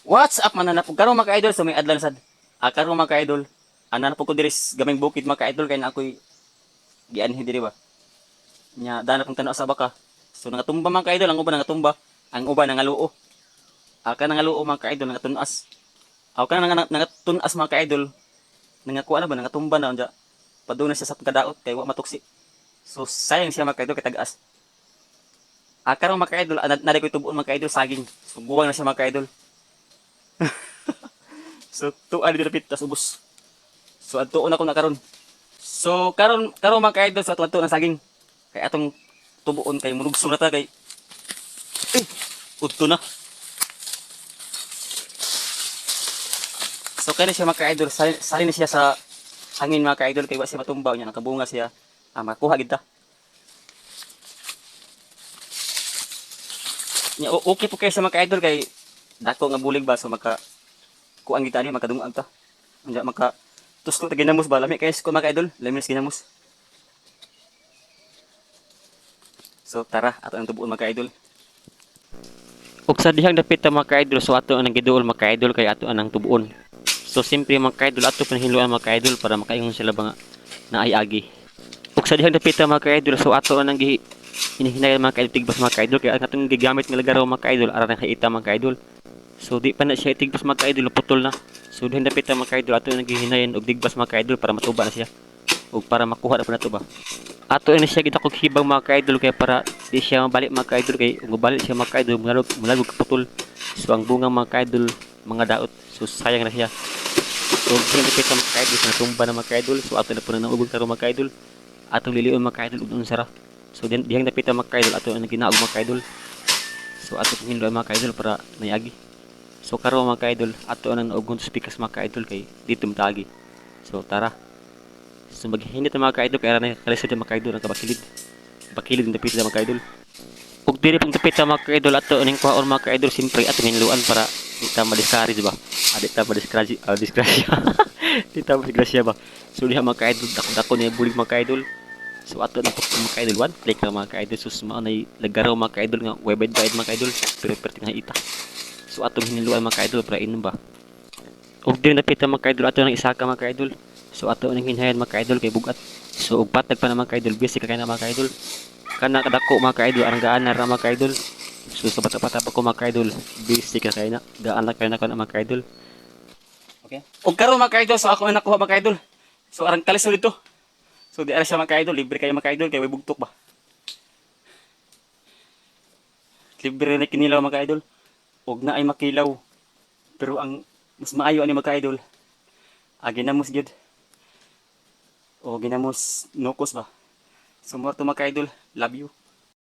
What's up man nanapog karon mga ka-idol so may adlan sad. Karon mga ka-idol, nanapog ko diri sa gaming bukid mga ka-idol kay na ako'y gianhin diri ba. Nya dana kong tanaw sa baka. So nangatumba mga ka-idol, ang uban nangatumba, ang uban nangaluo. Ka nangaluo mga ka-idol nangatunas. Ka nangatunas mga ka-idol, nangakuha na ba nangatumba na unja. Paduna siya sa pagkadaot kay wa matuksi. So sayang siya mga ka-idol kay tagas. Karon mga ka-idol, naday ko tubuon mga ka-idol saging. So buwang na siya mga ka-idol. So tuan dito pit tas ubos. So adtuon ako na karon. So karon mga ka-idol sa adto ng saging. Kay atong tubuon kay mulugso na ta kay udto na. So kaya siya mga ka-idol, sali na siya sa hangin mga ka-idol kay wa siya matumbaw niya nakabunga siya. Makuha gid ta. Nya okay po kayo sa mga ka-idol kay dako nga bulig ba so maka kuan gid ani makadungag ta. Unya maka tusto ta ginamos ba lami kay ko mga ka-idol, lami ginamos. So tara ato ang tubuon mga ka-idol. Ug sa dihang dapit ta mga ka-idol so ato ang giduol mga ka-idol kay ato anang tubuon. So simpre mga ka-idol ato panhiluan mga ka-idol para makaingon sila ba nga na ay agi. Ug sa dihang dapit ta mga ka-idol so ato anang hinahinay mga ka-idol tigbas mga ka-idol kay atong gigamit nga lagaraw mga ka-idol aron kaita mga ka-idol. So di pa na siya tigbas mga ka-idol putol na. So dihang dapit ta mga ka-idol ato nang gihinayan og digbas mga ka-idol para matuba na siya. O para makuha na pa nato ba. Ato ini siya gidakog hibang mga ka-idol kay para di siya mabalik mga ka-idol kay ug mabalik siya mga ka-idol mulagog kaputol. So ang bunga mga ka-idol mga daot. So sayang na siya. So dihang dapit ta mga ka-idol na tumba na mga ka-idol. So ato na po na ubog taro mga ka-idol. Atong lilion mga ka-idol ug unsara. So dihang dapit ta mga ka-idol ato ang ginaog mga ka-idol. So ato pong hinlo mga ka-idol para nayagi. So karon mga ka-idol ato nang naugon sa pikas mga ka-idol kay dito matagi. So tara. So maghinit ang mga ka-idol kaya na kalisod ang mga ka-idol ang kabakilid. Bakilid ang dapit ang mga ka-idol. Ug diri pong dapit ang mga ka-idol ato ning kwaon mga ka-idol simpre ato hinluan para di ta madiskari di ba? Di ta madiskrasya, diskrasya. Di ta madiskrasya ba? So diha mga ka-idol dako ni bulig mga ka-idol. So ato na po mga ka-idol one click lang mga ka-idol sus mao nay lagaraw mga ka-idol nga website guide mga ka-idol pero perti nga ita. So atong hinluan mga ka-idol para inom ba? Ug diri dapit ang mga ka-idol ato nang isa ka mga ka-idol. So ato nang hinhayan mga ka-idol kay bugat. So ug patag pa na mga ka-idol busy ka kay na mga ka-idol. Kana kadako mga ka-idol arang gaan na ra mga ka-idol. So sa bata-bata pa ko mga ka-idol busy ka kay na gaan na kay na mga ka-idol. Okay. Ug karon mga ka-idol so ako na nakuha mga ka-idol. So arang kalisod dito. So di ara siya mga ka-idol libre kayo mga ka-idol kay way bugtok ba. Libre na kinilaw mga ka-idol. Ug na ay makilaw. Pero ang mas maayo ani mga ka-idol. Ginamos gyud. O ginamos nukos ba. So mga to mga ka-idol, love you.